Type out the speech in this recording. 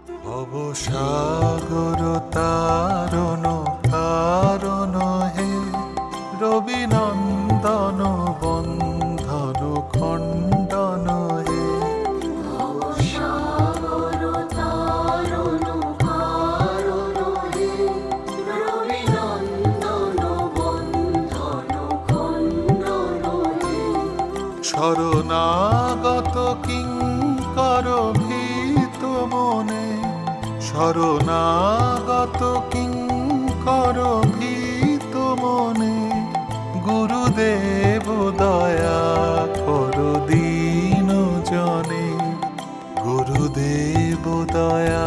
ভবসাগর তারণ কারণ হে, রবিনন্দন বন্ধন খণ্ডন হে। ভবসাগর তারণ কারণ হে, রবিনন্দন বন্ধন খণ্ডন হে। শরণাগত কিঙ্কর ভীত মনে, শরণাগত কিঙ্কর ভীত মনে, গুরুদেব দয়া কর দীন জনে, গুরুদেব দয়া